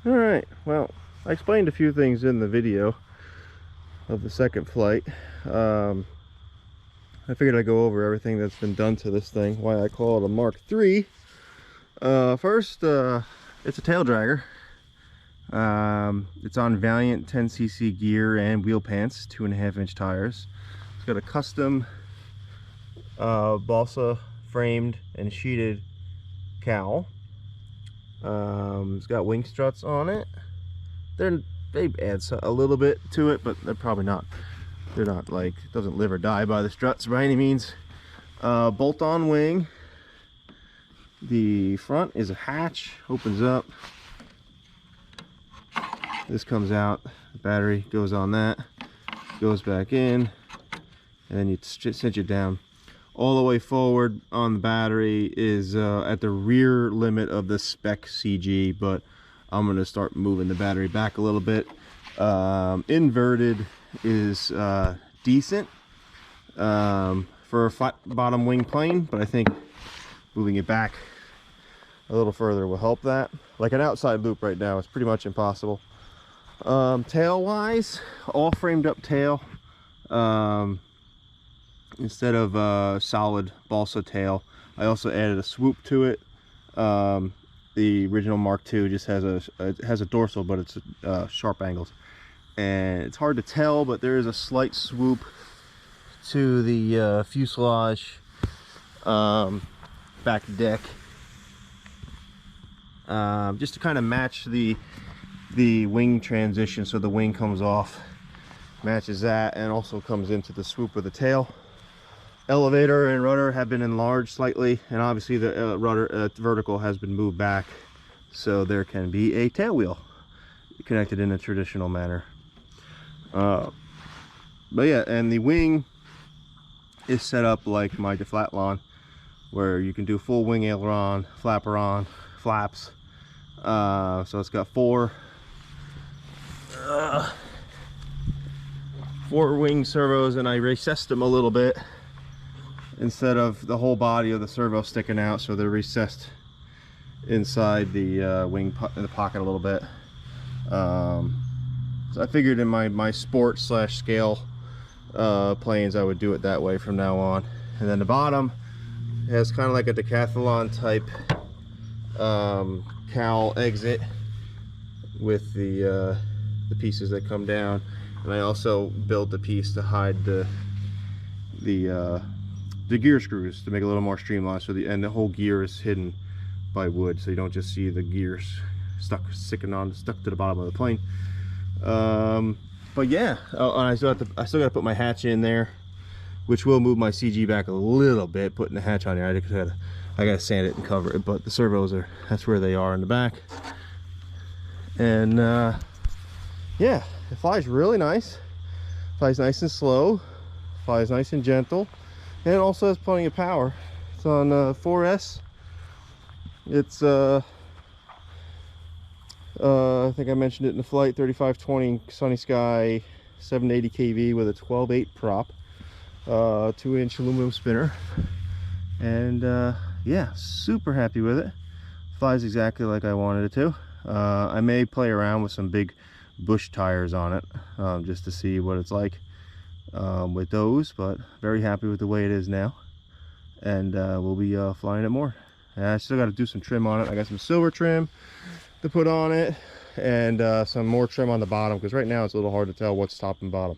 All right, well, I explained a few things in the video of the second flight. I figured I'd go over everything that's been done to this thing, why I call it a Mark III. First, it's a tail dragger. It's on Valiant 10cc gear and wheel pants, 2.5-inch tires. It's got a custom balsa framed and sheeted cowl. It's got wing struts on it. They add a little bit to it, but they're probably not. They're not like, it doesn't live or die by the struts by any means. Bolt-on wing. The front is a hatch, opens up. This comes out, the battery goes on that, goes back in, and then you cinch it down. All the way forward on the battery is at the rear limit of the spec CG, but I'm going to start moving the battery back a little bit. Inverted is decent for a flat bottom wing plane, but I think moving it back a little further will help that. Like an outside loop right now is pretty much impossible. Tail wise, all framed up tail. Instead of solid balsa tail, I also added a swoop to it. The original Mark II just has a dorsal, but it's sharp angles, and it's hard to tell, but there is a slight swoop to the fuselage back deck, just to kind of match the wing transition, so the wing comes off, matches that, and also comes into the swoop of the tail. Elevator and rudder have been enlarged slightly, and obviously the rudder vertical has been moved back, so there can be a tail wheel connected in a traditional manner. But yeah, and the wing is set up like my deflatlon, where you can do full wing aileron, flapperon, flaps. So it's got four wing servos, and I recessed them a little bit instead of the whole body of the servo sticking out, so they're recessed inside the wing in the pocket a little bit. So I figured in my sport slash scale planes I would do it that way from now on. And then the bottom has kind of like a decathlon type cowl exit with the pieces that come down, and I also built a piece to hide the gear screws to make it a little more streamlined, so the whole gear is hidden by wood, so you don't just see the gears stuck to the bottom of the plane. But yeah, and I still got to put my hatch in there, which will move my CG back a little bit. Putting the hatch on there, I gotta sand it and cover it, but the servos that's where they are in the back. And yeah, it flies really nice. Flies nice and slow, flies nice and gentle, and it also has plenty of power. It's on 4S. It's I think I mentioned it in the flight, 3520 SunnySky 780 kV with a 12/8 prop, 2-inch aluminum spinner, and yeah, super happy with it. Flies exactly like I wanted it to. I may play around with some big bush tires on it, just to see what it's like with those, but very happy with the way it is now, and we'll be flying it more. And I still got to do some trim on it. I got some silver trim to put on it, and some more trim on the bottom, because right now it's a little hard to tell what's top and bottom.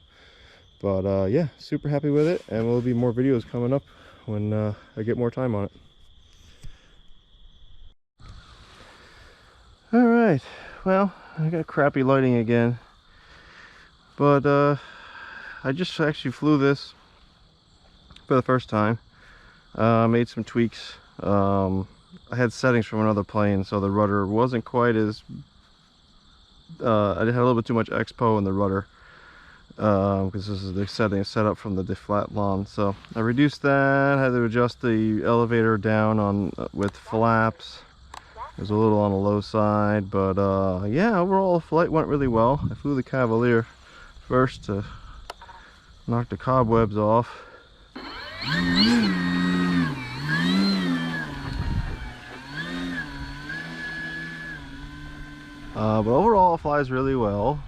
But yeah, super happy with it, and there'll be more videos coming up when I get more time on it. All right, well, I got crappy lighting again, but I just actually flew this for the first time. Made some tweaks. I had settings from another plane, so the rudder wasn't quite as I had a little bit too much expo in the rudder, because this is the setting set up from the deflatlon. So I reduced that, had to adjust the elevator down on with flaps. It was a little on the low side, but yeah, overall the flight went really well. I flew the Cavalier first to knock the cobwebs off. But overall, it flies really well.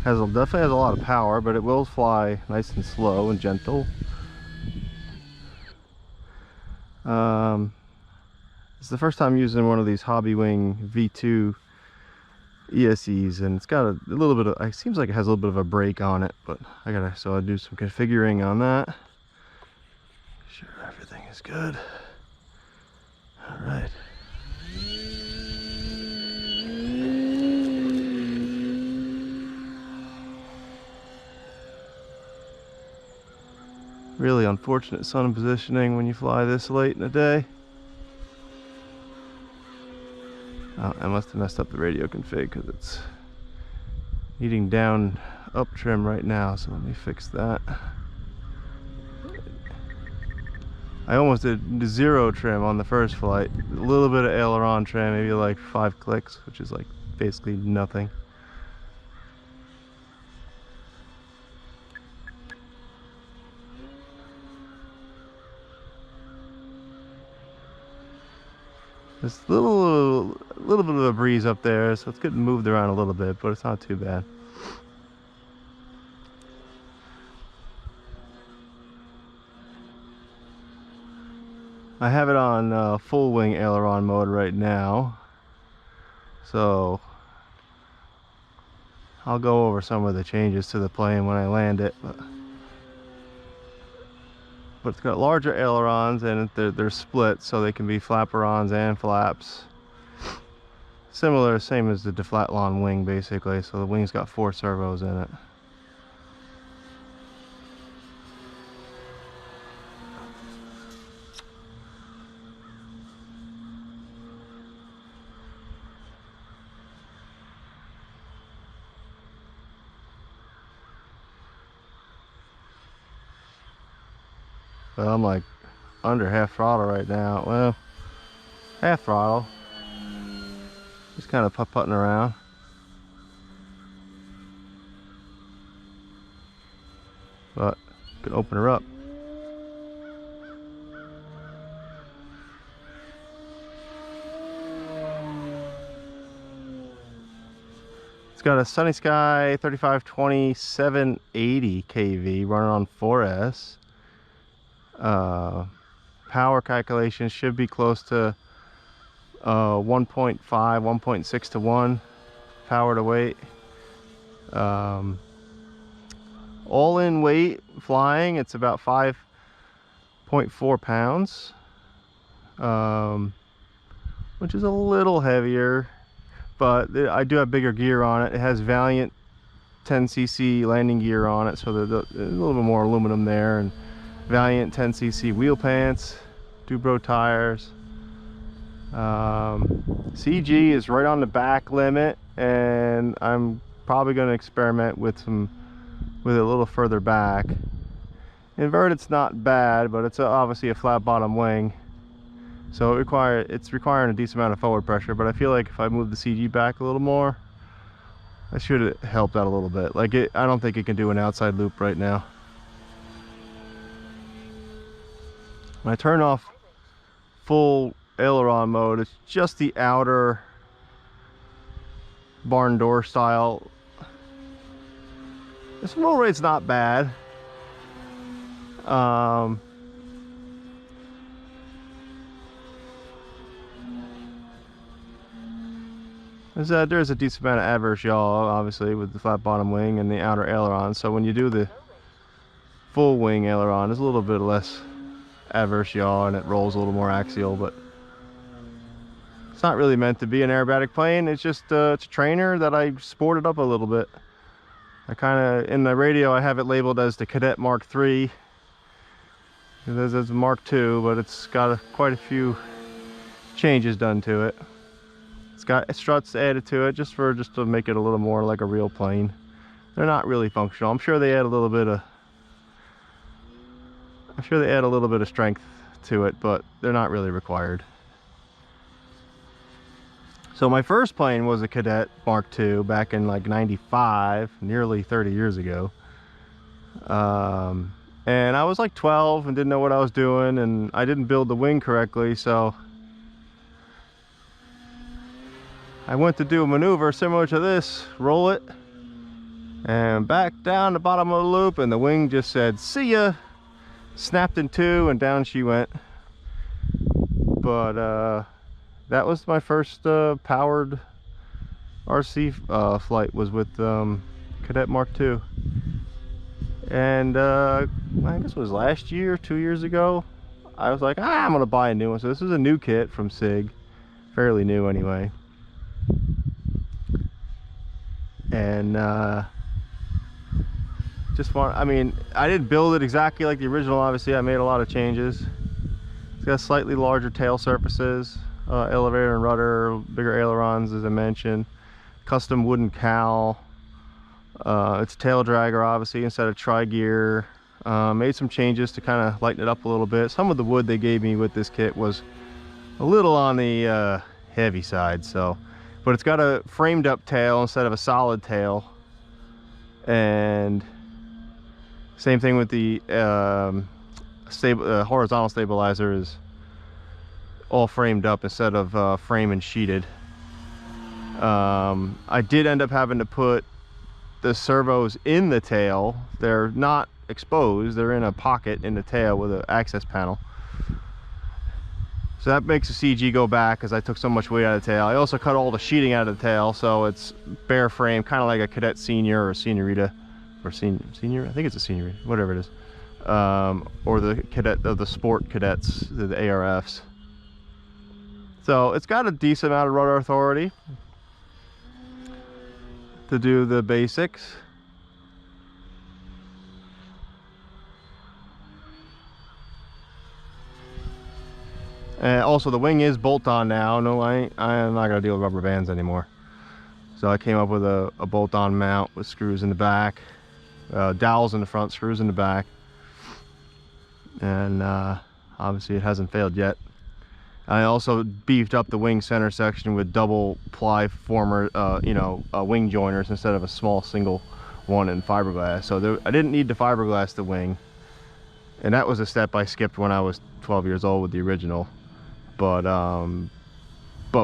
Definitely has a lot of power, but it will fly nice and slow and gentle. It's the first time using one of these Hobby Wing V2 ESEs, and it's got a little bit of, it seems like it has a little bit of a brake on it, but so I do some configuring on that. Make sure everything is good. All right. Really unfortunate sun positioning when you fly this late in the day. Oh, I must have messed up the radio config because it's needing down up trim right now, so let me fix that. I almost did 0 trim on the first flight. A little bit of aileron trim, maybe like 5 clicks, which is like basically nothing. There's a little bit of a breeze up there, so it's getting moved around a little bit, but it's not too bad. I have it on full wing aileron mode right now, so I'll go over some of the changes to the plane when I land it. But it's got larger ailerons, and they're split, so they can be flaperons and flaps. Similar, same as the deflatlon wing basically, so the wing's got 4 servos in it. Well, I'm like under half throttle right now. Well, half throttle. Just kind of putt-putting around. But can open her up. It's got a SunnySky 3520 780 kV running on 4S. Power calculation should be close to 1.5, 1.6 to 1 power to weight. All in weight flying, it's about 5.4 pounds, which is a little heavier, but I do have bigger gear on it. It has Valiant 10cc landing gear on it, so there's a little bit more aluminum there, and Valiant 10cc wheel pants, Dubro tires. CG is right on the back limit, and I'm probably going to experiment with it a little further back. Inverted's not bad, but it's obviously a flat bottom wing, so it's requiring a decent amount of forward pressure. But I feel like if I move the CG back a little more, I should have helped out a little bit. Like I don't think it can do an outside loop right now. When I turn off full aileron mode, it's just the outer barn door style. This roll rate's not bad. There's a decent amount of adverse yaw, obviously, with the flat bottom wing and the outer aileron. So when you do the full wing aileron, there's a little bit less adverse yaw, and it rolls a little more axial, but it's not really meant to be an aerobatic plane. It's just it's a trainer that I sported up a little bit. I kind of, in the radio, I have it labeled as the Kadet Mk2. There's a Mark II, but it's got quite a few changes done to it. It's got struts added to it just to make it a little more like a real plane. They're not really functional. I'm sure they add a little bit of strength to it, but they're not really required. So my first plane was a Kadet Mark II back in like 95, nearly 30 years ago. And I was like 12 and didn't know what I was doing, and I didn't build the wing correctly, so I went to do a maneuver similar to this, roll it, and back down the bottom of the loop, and the wing just said, "See ya," snapped in two, and down she went. But that was my first powered RC flight, was with Kadet Mk2. And I guess it was last year, 2 years ago, I was like, I'm gonna buy a new one. So this is a new kit from Sig, fairly new anyway. And I mean, I didn't build it exactly like the original, obviously. I made a lot of changes. It's got slightly larger tail surfaces, elevator and rudder, bigger ailerons, as I mentioned, custom wooden cowl. It's a tail dragger, obviously, instead of tri-gear. Made some changes to kind of lighten it up a little bit. Some of the wood they gave me with this kit was a little on the heavy side, so, but it's got a framed up tail instead of a solid tail. And same thing with the horizontal stabilizer is all framed up instead of frame and sheeted. I did end up having to put the servos in the tail. They're not exposed, they're in a pocket in the tail with an access panel. So that makes the CG go back because I took so much weight out of the tail. I also cut all the sheeting out of the tail, so it's bare frame, kind of like a Cadet Senior or Senorita, or Senior, I think it's a Senorita, whatever it is. Or the Cadet, the Sport Cadets, the ARFs. So it's got a decent amount of rudder authority to do the basics. And also the wing is bolt on now. No, I am not gonna deal with rubber bands anymore. So I came up with a bolt on mount with screws in the back, dowels in the front, screws in the back. And obviously it hasn't failed yet. I also beefed up the wing center section with double ply former, wing joiners instead of a small single one in fiberglass. So I didn't need to fiberglass the wing, and that was a step I skipped when I was 12 years old with the original. But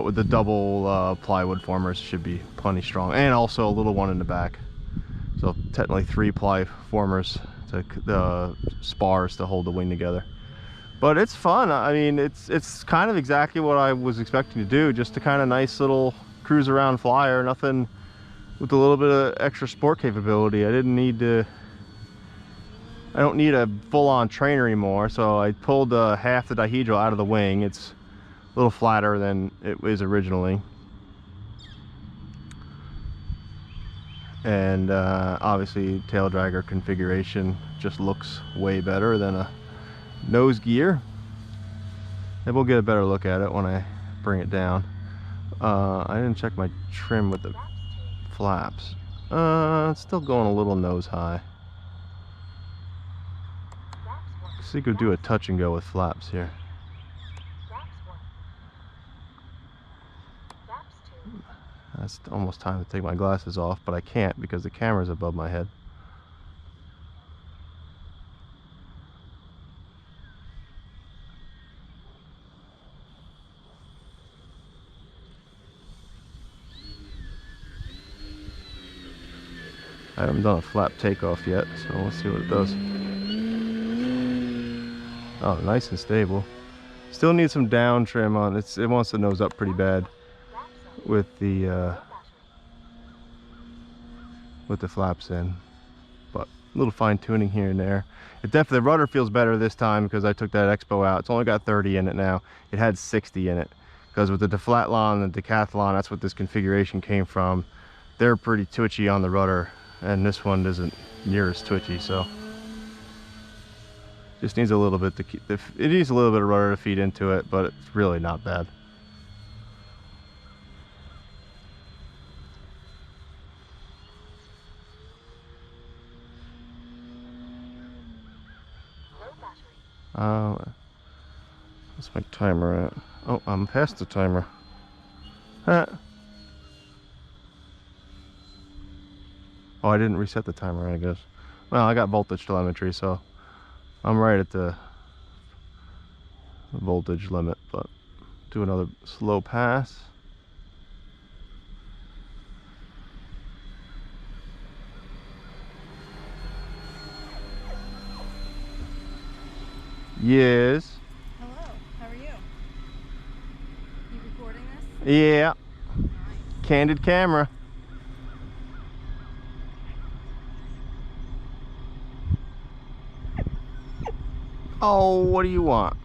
with the double plywood formers, should be plenty strong, and also a little one in the back. So technically 3 ply formers, to the spars to hold the wing together. But it's fun. I mean, it's kind of exactly what I was expecting to do, just a kind of nice little cruise around flyer, nothing with a little bit of extra sport capability. I don't need a full-on trainer anymore, so I pulled half the dihedral out of the wing. It's a little flatter than it was originally. And obviously tail dragger configuration just looks way better than a nose gear. And we'll get a better look at it when I bring it down. I didn't check my trim with the flaps. It's still going a little nose high. So you could do a touch and go with flaps here. It's almost time to take my glasses off, but I can't because the camera's above my head. I haven't done a flap takeoff yet, so let's see what it does. Oh, nice and stable. Still needs some down trim on it. It wants to nose up pretty bad with the flaps in, but a little fine tuning here and there. It definitely, the rudder feels better this time because I took that Expo out. It's only got 30 in it now. It had 60 in it because with the Deflatlon and the Decathlon, that's what this configuration came from. They're pretty twitchy on the rudder, and this one isn't near as twitchy, so just needs a little bit to keep. It needs a little bit of rudder to feed into it, but it's really not bad. What's my timer at? Oh, I'm past the timer. Huh. Oh, I didn't reset the timer, I guess. Well, I got voltage telemetry, so I'm right at the voltage limit, but do another slow pass. Yes. Hello, how are you? You recording this? Yeah. Nice. Candid camera. Oh, what do you want?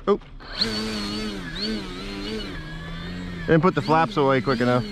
Oh. Didn't put the flaps away quick enough.